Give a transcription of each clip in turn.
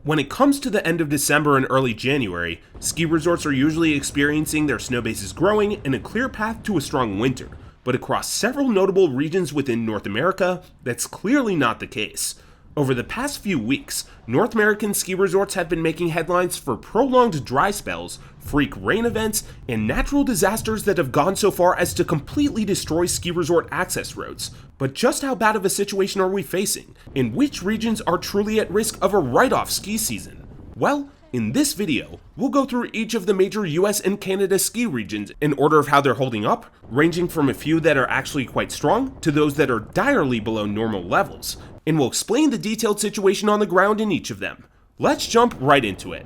When it comes to the end of December and early January, ski resorts are usually experiencing their snow bases growing and a clear path to a strong winter, but across several notable regions within North America, that's clearly not the case. Over the past few weeks, North American ski resorts have been making headlines for prolonged dry spells, freak rain events, and natural disasters that have gone so far as to completely destroy ski resort access roads. But just how bad of a situation are we facing? And which regions are truly at risk of a write-off ski season? Well, in this video, we'll go through each of the major US and Canada ski regions in order of how they're holding up, ranging from a few that are actually quite strong to those that are direly below normal levels, and we'll explain the detailed situation on the ground in each of them. Let's jump right into it.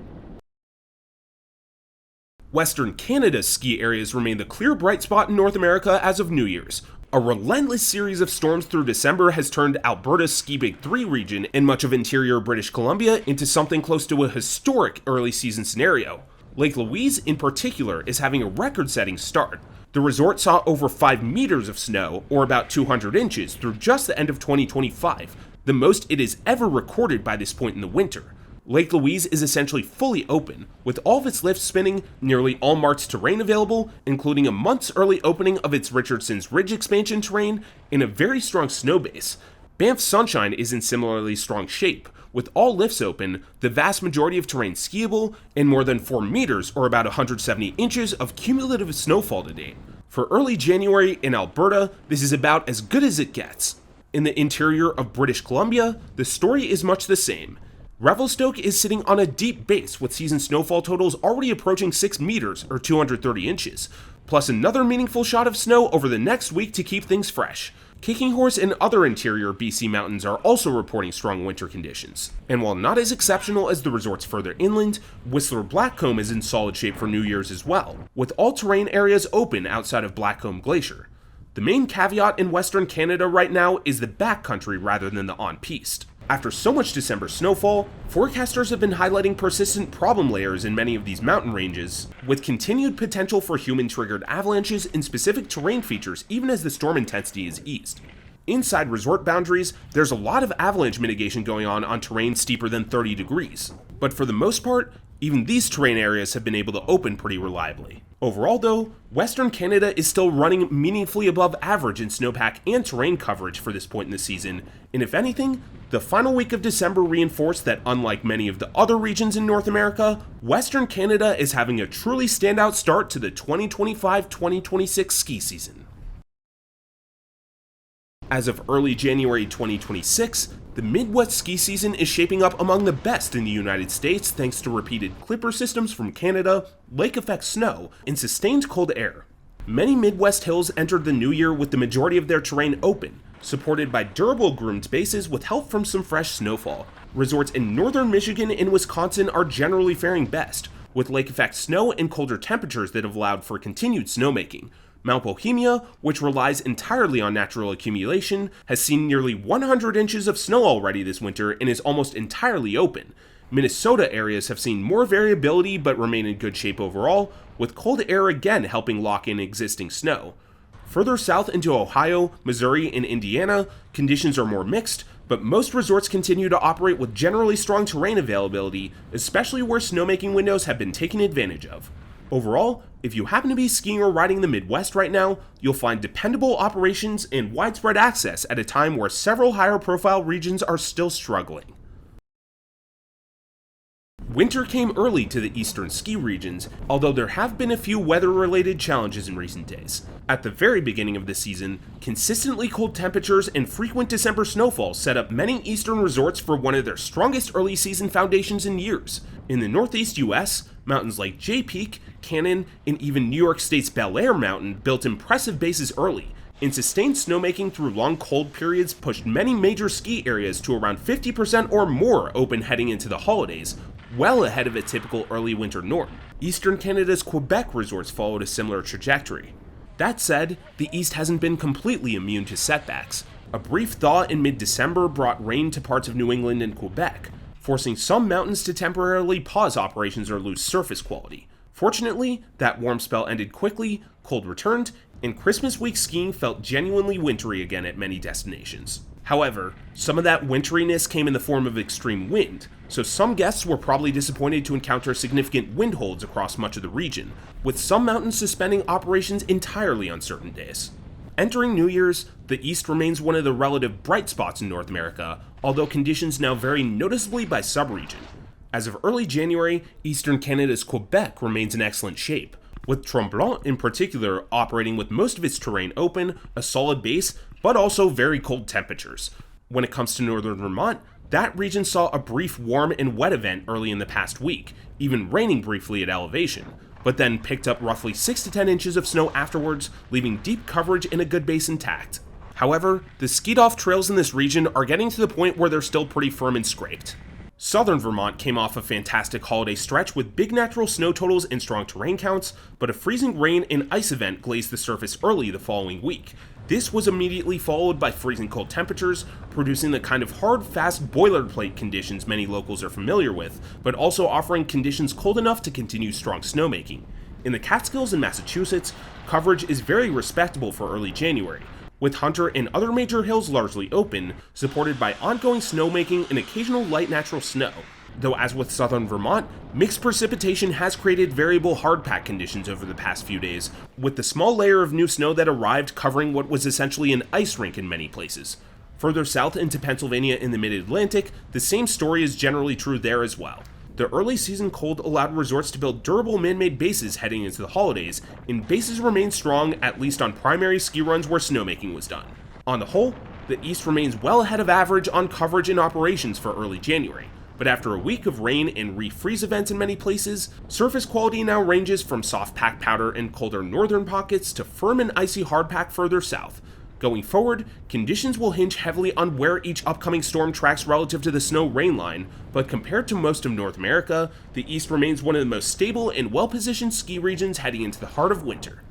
Western Canada's ski areas remain the clear bright spot in North America as of New Year's. A relentless series of storms through December has turned Alberta's Ski Big 3 region and much of interior British Columbia into something close to a historic early season scenario. Lake Louise, in particular, is having a record-setting start. The resort saw over 5 meters of snow, or about 200 inches, through just the end of 2025, the most it has ever recorded by this point in the winter. Lake Louise is essentially fully open, with all of its lifts spinning, nearly all March terrain available, including a month's early opening of its Richardson's Ridge expansion terrain, and a very strong snow base. Banff Sunshine is in similarly strong shape, with all lifts open, the vast majority of terrain skiable, and more than 4 meters or about 170 inches of cumulative snowfall to date. For early January in Alberta, this is about as good as it gets. In the interior of British Columbia, the story is much the same. Revelstoke is sitting on a deep base with season snowfall totals already approaching 6 meters or 230 inches, plus another meaningful shot of snow over the next week to keep things fresh. Kicking Horse and other interior BC mountains are also reporting strong winter conditions. And while not as exceptional as the resorts further inland, Whistler Blackcomb is in solid shape for New Year's as well, with all terrain areas open outside of Blackcomb Glacier. The main caveat in Western Canada right now is the backcountry rather than the on-piste. After so much December snowfall, forecasters have been highlighting persistent problem layers in many of these mountain ranges, with continued potential for human-triggered avalanches in specific terrain features even as the storm intensity is eased. Inside resort boundaries, there's a lot of avalanche mitigation going on terrain steeper than 30 degrees, but for the most part, even these terrain areas have been able to open pretty reliably. Overall though, Western Canada is still running meaningfully above average in snowpack and terrain coverage for this point in the season, and if anything, the final week of December reinforced that unlike many of the other regions in North America, Western Canada is having a truly standout start to the 2025-2026 ski season. As of early January 2026, the Midwest ski season is shaping up among the best in the United States thanks to repeated clipper systems from Canada, lake effect snow, and sustained cold air. Many Midwest hills entered the new year with the majority of their terrain open, supported by durable groomed bases with help from some fresh snowfall. Resorts in northern Michigan and Wisconsin are generally faring best, with lake effect snow and colder temperatures that have allowed for continued snowmaking. Mount Bohemia, which relies entirely on natural accumulation, has seen nearly 100 inches of snow already this winter and is almost entirely open. Minnesota areas have seen more variability but remain in good shape overall, with cold air again helping lock in existing snow. Further south into Ohio, Missouri, and Indiana, conditions are more mixed, but most resorts continue to operate with generally strong terrain availability, especially where snowmaking windows have been taken advantage of. Overall, if you happen to be skiing or riding the Midwest right now, you'll find dependable operations and widespread access at a time where several higher profile regions are still struggling. Winter came early to the eastern ski regions, although there have been a few weather-related challenges in recent days. At the very beginning of the season, consistently cold temperatures and frequent December snowfall set up many eastern resorts for one of their strongest early season foundations in years. In the northeast US, mountains like Jay Peak, Cannon, and even New York State's Bel Air Mountain built impressive bases early, and sustained snowmaking through long cold periods pushed many major ski areas to around 50% or more open heading into the holidays, well ahead of a typical early winter norm. Eastern Canada's Quebec resorts followed a similar trajectory. That said, the East hasn't been completely immune to setbacks. A brief thaw in mid-December brought rain to parts of New England and Quebec, forcing some mountains to temporarily pause operations or lose surface quality. Fortunately, that warm spell ended quickly, cold returned, and Christmas week skiing felt genuinely wintry again at many destinations. However, some of that winteriness came in the form of extreme wind, so some guests were probably disappointed to encounter significant wind holds across much of the region, with some mountains suspending operations entirely on certain days. Entering New Year's, the East remains one of the relative bright spots in North America, although conditions now vary noticeably by subregion. As of early January, eastern Canada's Quebec remains in excellent shape, with Tremblant in particular operating with most of its terrain open, a solid base, but also very cold temperatures. When it comes to northern Vermont, that region saw a brief warm and wet event early in the past week, even raining briefly at elevation, but then picked up roughly 6 to 10 inches of snow afterwards, leaving deep coverage and a good base intact. However, the skied-off trails in this region are getting to the point where they're still pretty firm and scraped. Southern Vermont came off a fantastic holiday stretch with big natural snow totals and strong terrain counts, but a freezing rain and ice event glazed the surface early the following week. This was immediately followed by freezing cold temperatures, producing the kind of hard, fast boilerplate conditions many locals are familiar with, but also offering conditions cold enough to continue strong snowmaking. In the Catskills in Massachusetts, coverage is very respectable for early January, with Hunter and other major hills largely open, supported by ongoing snowmaking and occasional light natural snow. Though as with southern Vermont, mixed precipitation has created variable hardpack conditions over the past few days, with the small layer of new snow that arrived covering what was essentially an ice rink in many places. Further south into Pennsylvania in the mid-Atlantic, the same story is generally true there as well. The early season cold allowed resorts to build durable man-made bases heading into the holidays, and bases remained strong at least on primary ski runs where snowmaking was done. On the whole, the East remains well ahead of average on coverage and operations for early January, but after a week of rain and refreeze events in many places, surface quality now ranges from soft pack powder in colder northern pockets to firm and icy hardpack further south. Going forward, conditions will hinge heavily on where each upcoming storm tracks relative to the snow-rain line, but compared to most of North America, the East remains one of the most stable and well-positioned ski regions heading into the heart of winter.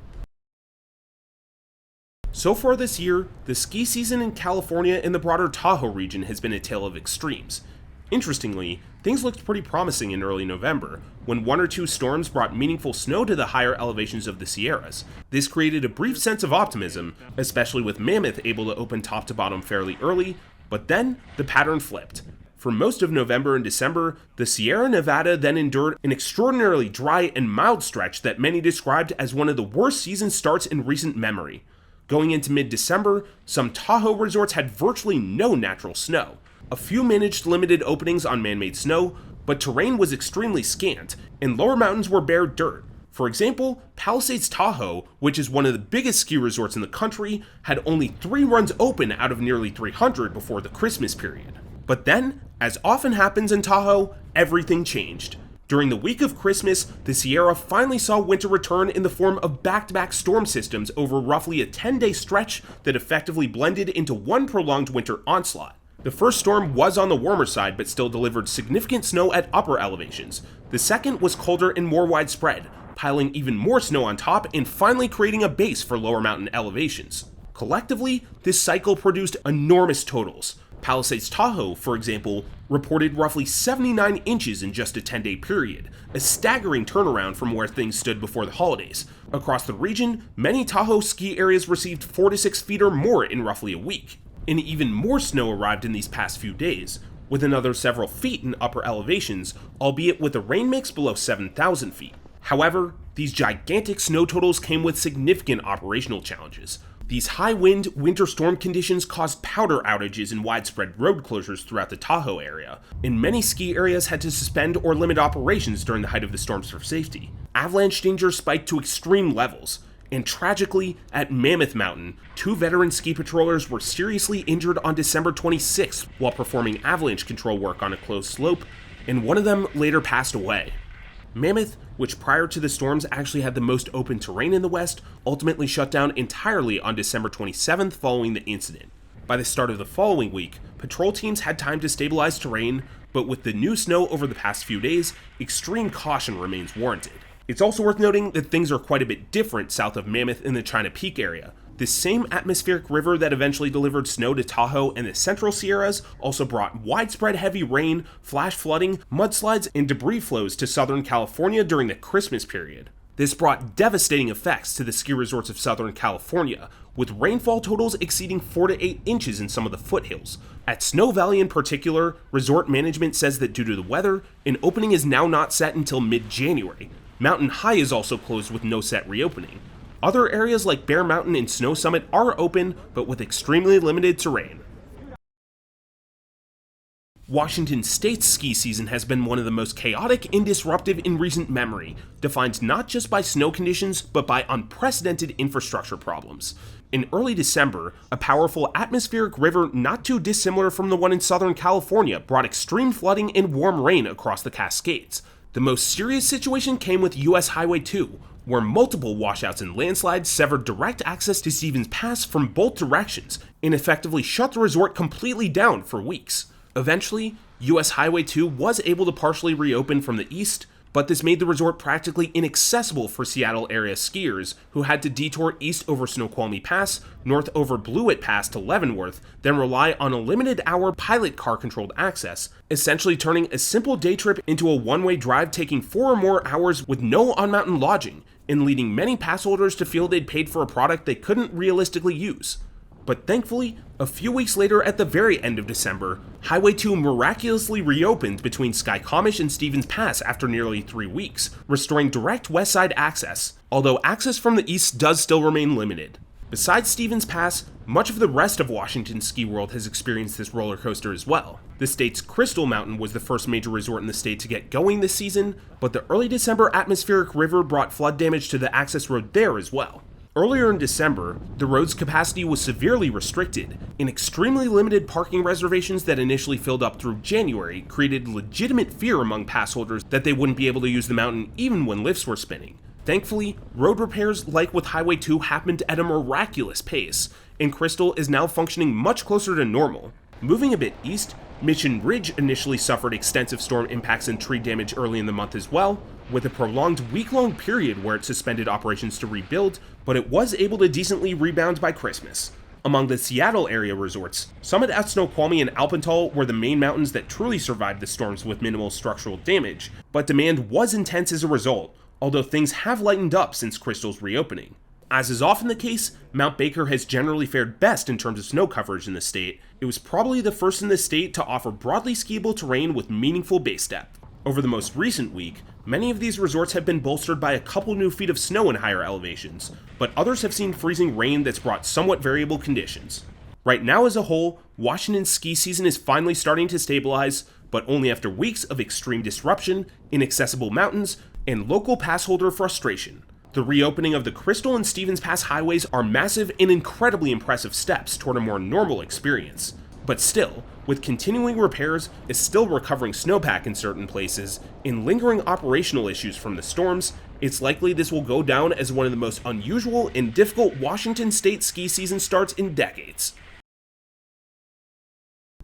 So far this year, the ski season in California and the broader Tahoe region has been a tale of extremes. Interestingly, things looked pretty promising in early November, when one or two storms brought meaningful snow to the higher elevations of the Sierras. This created a brief sense of optimism, especially with Mammoth able to open top to bottom fairly early, but then the pattern flipped. For most of November and December, the Sierra Nevada then endured an extraordinarily dry and mild stretch that many described as one of the worst season starts in recent memory. Going into mid-December, some Tahoe resorts had virtually no natural snow. A few managed limited openings on man-made snow, but terrain was extremely scant, and lower mountains were bare dirt. For example, Palisades Tahoe, which is one of the biggest ski resorts in the country, had only 3 runs open out of nearly 300 before the Christmas period. But then, as often happens in Tahoe, everything changed. During the week of Christmas, the Sierra finally saw winter return in the form of back-to-back storm systems over roughly a 10-day stretch that effectively blended into one prolonged winter onslaught. The first storm was on the warmer side but still delivered significant snow at upper elevations. The second was colder and more widespread, piling even more snow on top and finally creating a base for lower mountain elevations. Collectively, this cycle produced enormous totals. Palisades Tahoe, for example, reported roughly 79 inches in just a 10-day period, a staggering turnaround from where things stood before the holidays. Across the region, many Tahoe ski areas received 4 to 6 feet or more in roughly a week. And even more snow arrived in these past few days, with another several feet in upper elevations, albeit with a rain mix below 7,000 feet. However, these gigantic snow totals came with significant operational challenges. These high-wind, winter storm conditions caused powder outages and widespread road closures throughout the Tahoe area, and many ski areas had to suspend or limit operations during the height of the storms for safety. Avalanche danger spiked to extreme levels, and tragically, at Mammoth Mountain, 2 veteran ski patrollers were seriously injured on December 26th while performing avalanche control work on a closed slope, and one of them later passed away. Mammoth, which prior to the storms actually had the most open terrain in the West, ultimately shut down entirely on December 27th following the incident. By the start of the following week, patrol teams had time to stabilize terrain, but with the new snow over the past few days, extreme caution remains warranted. It's also worth noting that things are quite a bit different south of Mammoth in the China Peak area. This same atmospheric river that eventually delivered snow to Tahoe and the Central Sierras also brought widespread heavy rain, flash flooding, mudslides, and debris flows to Southern California during the Christmas period. This brought devastating effects to the ski resorts of Southern California, with rainfall totals exceeding 4 to 8 inches in some of the foothills. At Snow Valley in particular, resort management says that due to the weather, an opening is now not set until mid-January. Mountain High is also closed with no set reopening. Other areas like Bear Mountain and Snow Summit are open, but with extremely limited terrain. Washington State's ski season has been one of the most chaotic and disruptive in recent memory, defined not just by snow conditions, but by unprecedented infrastructure problems. In early December, a powerful atmospheric river not too dissimilar from the one in Southern California brought extreme flooding and warm rain across the Cascades. The most serious situation came with US Highway 2, where multiple washouts and landslides severed direct access to Stevens Pass from both directions and effectively shut the resort completely down for weeks. Eventually, US Highway 2 was able to partially reopen from the east, but this made the resort practically inaccessible for Seattle area skiers who had to detour east over Snoqualmie Pass, north over Blewett Pass to Leavenworth, then rely on a limited hour pilot car controlled access, essentially turning a simple day trip into a one-way drive taking 4 or more hours with no on-mountain lodging, and leading many pass holders to feel they'd paid for a product they couldn't realistically use. But thankfully, a few weeks later at the very end of December, Highway 2 miraculously reopened between Skykomish and Stevens Pass after nearly 3 weeks, restoring direct west side access, although access from the east does still remain limited. Besides Stevens Pass, much of the rest of Washington ski world has experienced this roller coaster as well. The state's Crystal Mountain was the first major resort in the state to get going this season, but the early December atmospheric river brought flood damage to the access road there as well. Earlier in December, the road's capacity was severely restricted, and extremely limited parking reservations that initially filled up through January created legitimate fear among pass holders that they wouldn't be able to use the mountain even when lifts were spinning. Thankfully, road repairs like with Highway 2 happened at a miraculous pace, and Crystal is now functioning much closer to normal. Moving a bit east, Mission Ridge initially suffered extensive storm impacts and tree damage early in the month as well, with a prolonged week-long period where it suspended operations to rebuild, but it was able to decently rebound by Christmas. Among the Seattle area resorts, Summit at Snoqualmie and Alpental were the main mountains that truly survived the storms with minimal structural damage, but demand was intense as a result, although things have lightened up since Crystal's reopening. As is often the case, Mount Baker has generally fared best in terms of snow coverage in the state. It was probably the first in the state to offer broadly skiable terrain with meaningful base depth. Over the most recent week, many of these resorts have been bolstered by a couple new feet of snow in higher elevations, but others have seen freezing rain that's brought somewhat variable conditions. Right now as a whole, Washington's ski season is finally starting to stabilize, but only after weeks of extreme disruption, inaccessible mountains, and local pass holder frustration. The reopening of the Crystal and Stevens Pass highways are massive and incredibly impressive steps toward a more normal experience. But still, with continuing repairs, is still recovering snowpack in certain places, and lingering operational issues from the storms, it's likely this will go down as one of the most unusual and difficult Washington State ski season starts in decades.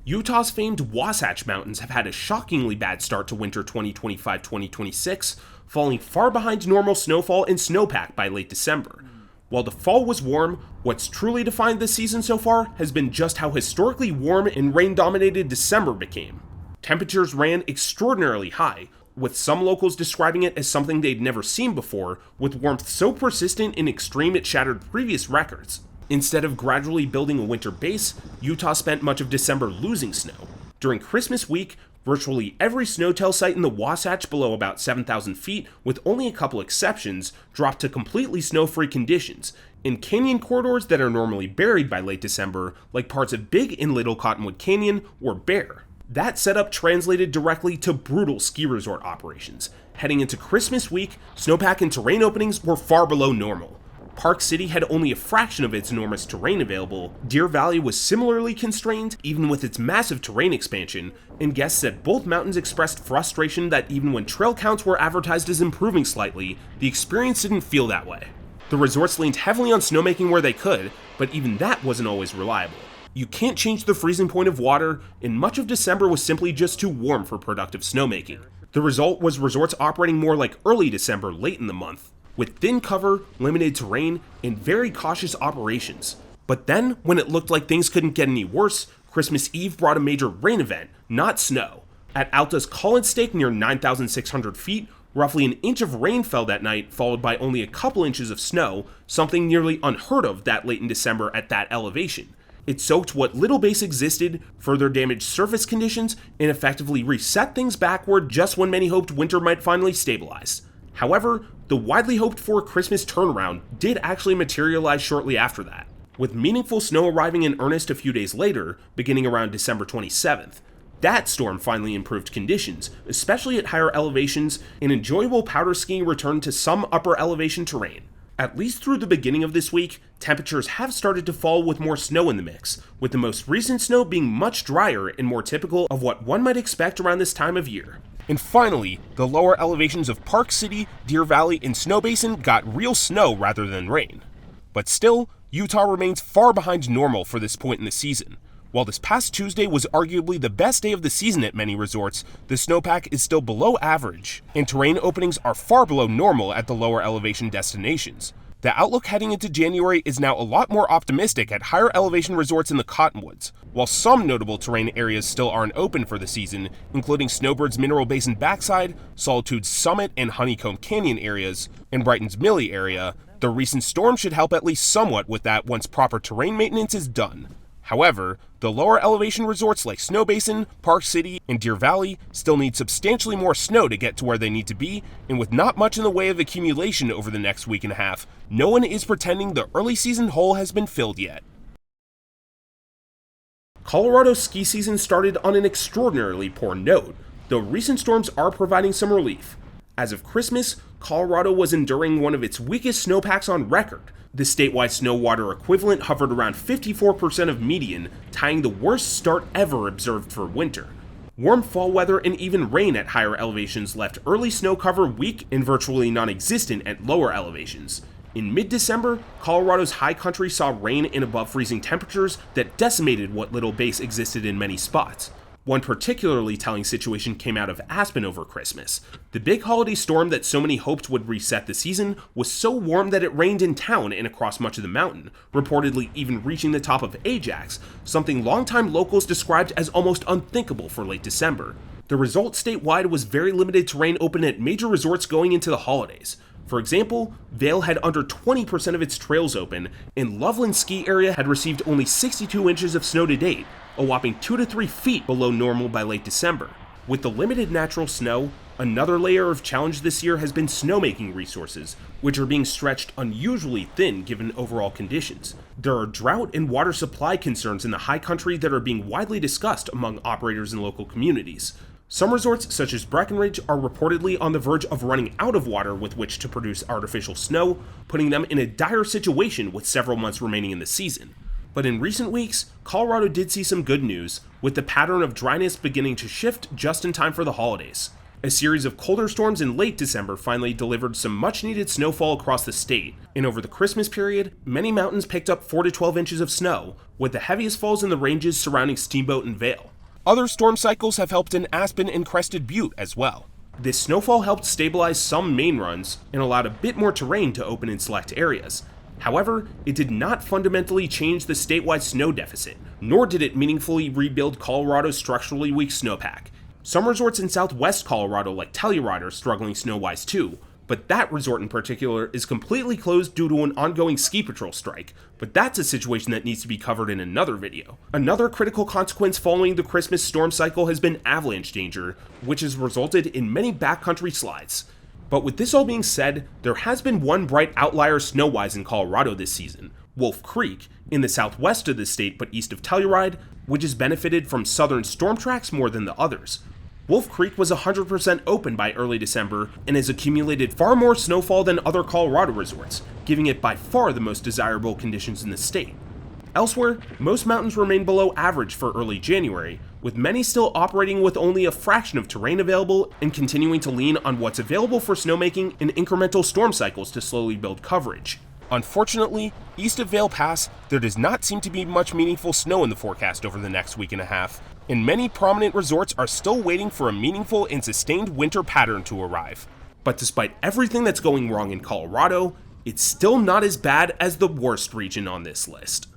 Utah's famed Wasatch Mountains have had a shockingly bad start to winter 2025-2026, falling far behind normal snowfall and snowpack by late December. While the fall was warm, what's truly defined this season so far has been just how historically warm and rain-dominated December became. Temperatures ran extraordinarily high, with some locals describing it as something they'd never seen before, with warmth so persistent and extreme it shattered previous records. Instead of gradually building a winter base, Utah spent much of December losing snow. During Christmas week, virtually every snowtail site in the Wasatch below about 7,000 feet, with only a couple exceptions, dropped to completely snow-free conditions, and canyon corridors that are normally buried by late December, like parts of Big and Little Cottonwood Canyon, were bare. That setup translated directly to brutal ski resort operations. Heading into Christmas week, snowpack and terrain openings were far below normal. Park City had only a fraction of its enormous terrain available, Deer Valley was similarly constrained, even with its massive terrain expansion, and guests at both mountains expressed frustration that even when trail counts were advertised as improving slightly, the experience didn't feel that way. The resorts leaned heavily on snowmaking where they could, but even that wasn't always reliable. You can't change the freezing point of water, and much of December was simply just too warm for productive snowmaking. The result was resorts operating more like early December late in the month, with thin cover, limited terrain, and very cautious operations. But then, when it looked like things couldn't get any worse, Christmas Eve brought a major rain event, not snow. At Alta's Collins Stake near 9,600 feet, Roughly an inch of rain fell that night, followed by only a couple inches of snow, something nearly unheard of that late in December at that elevation. It soaked what little base existed, further damaged surface conditions, and effectively reset things backward just when many hoped winter might finally stabilize. However, the widely hoped for Christmas turnaround did actually materialize shortly after that, with meaningful snow arriving in earnest a few days later, beginning around December 27th. That storm finally improved conditions, especially at higher elevations, and enjoyable powder skiing returned to some upper elevation terrain. At least through the beginning of this week, temperatures have started to fall with more snow in the mix, with the most recent snow being much drier and more typical of what one might expect around this time of year. And finally, the lower elevations of Park City, Deer Valley, and Snow Basin got real snow rather than rain. But still, Utah remains far behind normal for this point in the season. While this past Tuesday was arguably the best day of the season at many resorts, the snowpack is still below average, and terrain openings are far below normal at the lower elevation destinations. The outlook heading into January is now a lot more optimistic at higher elevation resorts in the Cottonwoods, while some notable terrain areas still aren't open for the season, including Snowbird's Mineral Basin Backside, Solitude's Summit and Honeycomb Canyon areas, and Brighton's Millie area. The recent storm should help at least somewhat with that once proper terrain maintenance is done. However, the lower elevation resorts like Snow Basin, Park City, and Deer Valley still need substantially more snow to get to where they need to be, and with not much in the way of accumulation over the next week and a half, no one is pretending the early season hole has been filled yet. Colorado's ski season started on an extraordinarily poor note, though recent storms are providing some relief. As of Christmas, Colorado was enduring one of its weakest snowpacks on record. The statewide snow water equivalent hovered around 54% of median, tying the worst start ever observed for winter. Warm fall weather and even rain at higher elevations left early snow cover weak and virtually non-existent at lower elevations. In mid-December, Colorado's high country saw rain and above freezing temperatures that decimated what little base existed in many spots. One particularly telling situation came out of Aspen over Christmas. The big holiday storm that so many hoped would reset the season was so warm that it rained in town and across much of the mountain, reportedly even reaching the top of Ajax, something longtime locals described as almost unthinkable for late December. The result statewide was very limited terrain open at major resorts going into the holidays. For example, Vail had under 20% of its trails open, and Loveland Ski Area had received only 62 inches of snow to date, a whopping 2 to 3 feet below normal by late December. With the limited natural snow, another layer of challenge this year has been snowmaking resources, which are being stretched unusually thin given overall conditions. There are drought and water supply concerns in the high country that are being widely discussed among operators in local communities. Some resorts, such as Breckenridge, are reportedly on the verge of running out of water with which to produce artificial snow, putting them in a dire situation with several months remaining in the season. But in recent weeks, Colorado did see some good news, with the pattern of dryness beginning to shift just in time for the holidays. A series of colder storms in late December finally delivered some much-needed snowfall across the state, and over the Christmas period, many mountains picked up 4 to 12 inches of snow, with the heaviest falls in the ranges surrounding Steamboat and Vail. Other storm cycles have helped in Aspen and Crested Butte as well. This snowfall helped stabilize some main runs and allowed a bit more terrain to open in select areas. However, it did not fundamentally change the statewide snow deficit, nor did it meaningfully rebuild Colorado's structurally weak snowpack. Some resorts in southwest Colorado like Telluride are struggling snow-wise too, but that resort in particular is completely closed due to an ongoing ski patrol strike, but that's a situation that needs to be covered in another video. Another critical consequence following the Christmas storm cycle has been avalanche danger, which has resulted in many backcountry slides. But with this all being said, there has been one bright outlier snow-wise in Colorado this season, Wolf Creek, in the southwest of the state but east of Telluride, which has benefited from southern storm tracks more than the others. Wolf Creek was 100% open by early December and has accumulated far more snowfall than other Colorado resorts, giving it by far the most desirable conditions in the state. Elsewhere, most mountains remain below average for early January, with many still operating with only a fraction of terrain available and continuing to lean on what's available for snowmaking and incremental storm cycles to slowly build coverage. Unfortunately, east of Vail Pass, there does not seem to be much meaningful snow in the forecast over the next week and a half, and many prominent resorts are still waiting for a meaningful and sustained winter pattern to arrive. But despite everything that's going wrong in Colorado, it's still not as bad as the worst region on this list.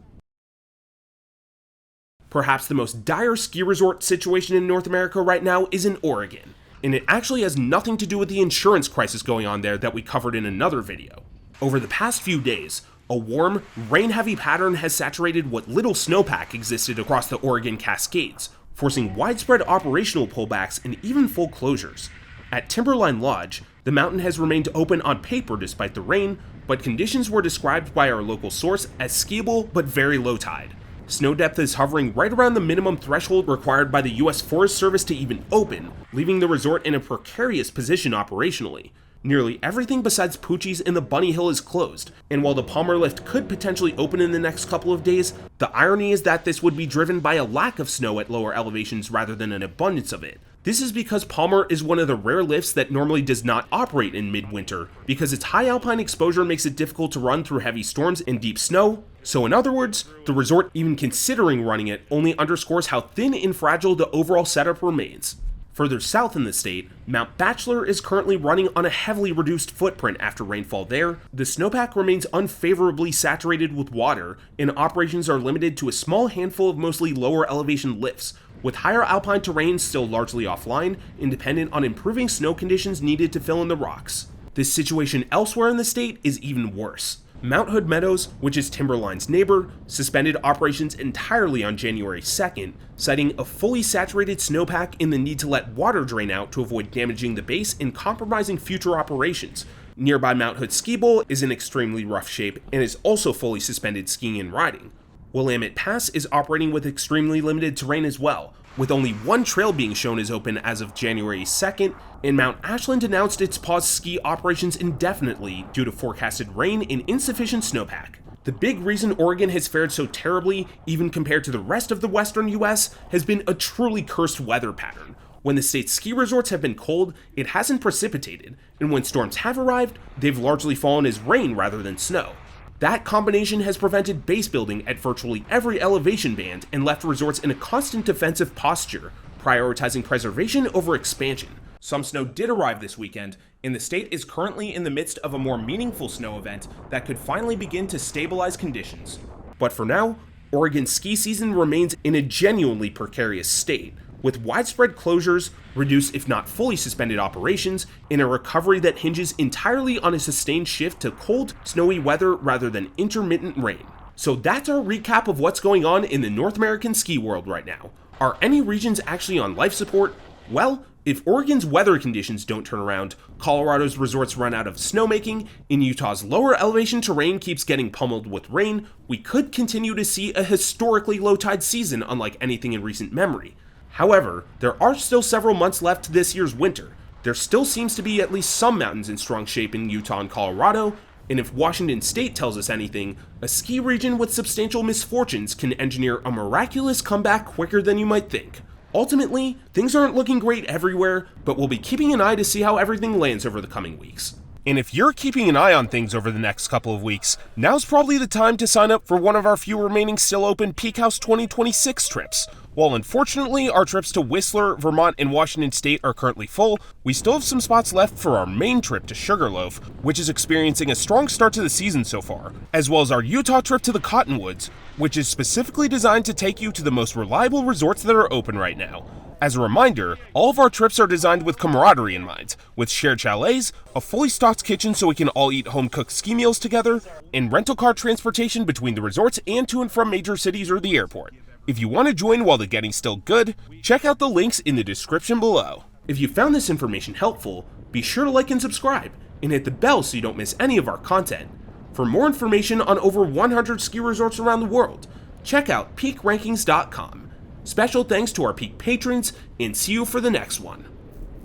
Perhaps the most dire ski resort situation in North America right now is in Oregon. and it actually has nothing to do with the insurance crisis going on there that we covered in another video. Over the past few days, a warm, rain-heavy pattern has saturated what little snowpack existed across the Oregon Cascades, forcing widespread operational pullbacks and even full closures. At Timberline Lodge, the mountain has remained open on paper despite the rain, but conditions were described by our local source as skiable but very low tide. Snow depth is hovering right around the minimum threshold required by the US Forest Service to even open, leaving the resort in a precarious position operationally. Nearly everything besides Poochie's and the Bunny Hill is closed, and while the Palmer Lift could potentially open in the next couple of days, the irony is that this would be driven by a lack of snow at lower elevations rather than an abundance of it. This is because Palmer is one of the rare lifts that normally does not operate in midwinter, because its high alpine exposure makes it difficult to run through heavy storms and deep snow. So in other words, the resort even considering running it only underscores how thin and fragile the overall setup remains. Further south in the state, Mount Bachelor is currently running on a heavily reduced footprint after rainfall there. The snowpack remains unfavorably saturated with water, and operations are limited to a small handful of mostly lower elevation lifts, with higher alpine terrain still largely offline and dependent on improving snow conditions needed to fill in the rocks. This situation elsewhere in the state is even worse. Mount Hood Meadows, which is Timberline's neighbor, suspended operations entirely on January 2nd, citing a fully saturated snowpack and the need to let water drain out to avoid damaging the base and compromising future operations. Nearby Mount Hood Ski Bowl is in extremely rough shape and is also fully suspended skiing and riding. Willamette Pass is operating with extremely limited terrain as well, with only one trail being shown as open as of January 2nd, and Mount Ashland announced its paused ski operations indefinitely due to forecasted rain and insufficient snowpack. The big reason Oregon has fared so terribly, even compared to the rest of the western US, has been a truly cursed weather pattern. When the state's ski resorts have been cold, it hasn't precipitated, and when storms have arrived, they've largely fallen as rain rather than snow. That combination has prevented base building at virtually every elevation band and left resorts in a constant defensive posture, prioritizing preservation over expansion. Some snow did arrive this weekend, and the state is currently in the midst of a more meaningful snow event that could finally begin to stabilize conditions. But for now, Oregon's ski season remains in a genuinely precarious state, with widespread closures, reduced if not fully suspended operations, and a recovery that hinges entirely on a sustained shift to cold, snowy weather rather than intermittent rain. So that's our recap of what's going on in the North American ski world right now. Are any regions actually on life support? Well, if Oregon's weather conditions don't turn around, Colorado's resorts run out of snowmaking, and Utah's lower elevation terrain keeps getting pummeled with rain, we could continue to see a historically low tide season unlike anything in recent memory. However, there are still several months left to this year's winter. There still seems to be at least some mountains in strong shape in Utah and Colorado, and if Washington State tells us anything, a ski region with substantial misfortunes can engineer a miraculous comeback quicker than you might think. Ultimately, things aren't looking great everywhere, but we'll be keeping an eye to see how everything lands over the coming weeks. And if you're keeping an eye on things over the next couple of weeks, now's probably the time to sign up for one of our few remaining still open PeakHouse 2026 trips. While unfortunately our trips to Whistler, Vermont, and Washington State are currently full, we still have some spots left for our main trip to Sugarloaf, which is experiencing a strong start to the season so far, as well as our Utah trip to the Cottonwoods, which is specifically designed to take you to the most reliable resorts that are open right now. As a reminder, all of our trips are designed with camaraderie in mind, with shared chalets, a fully stocked kitchen so we can all eat home-cooked ski meals together, and rental car transportation between the resorts and to and from major cities or the airport. If you want to join while the getting's still good, check out the links in the description below. If you found this information helpful, be sure to like and subscribe, and hit the bell so you don't miss any of our content. For more information on over 100 ski resorts around the world, check out peakrankings.com. Special thanks to our Peak patrons, and see you for the next one.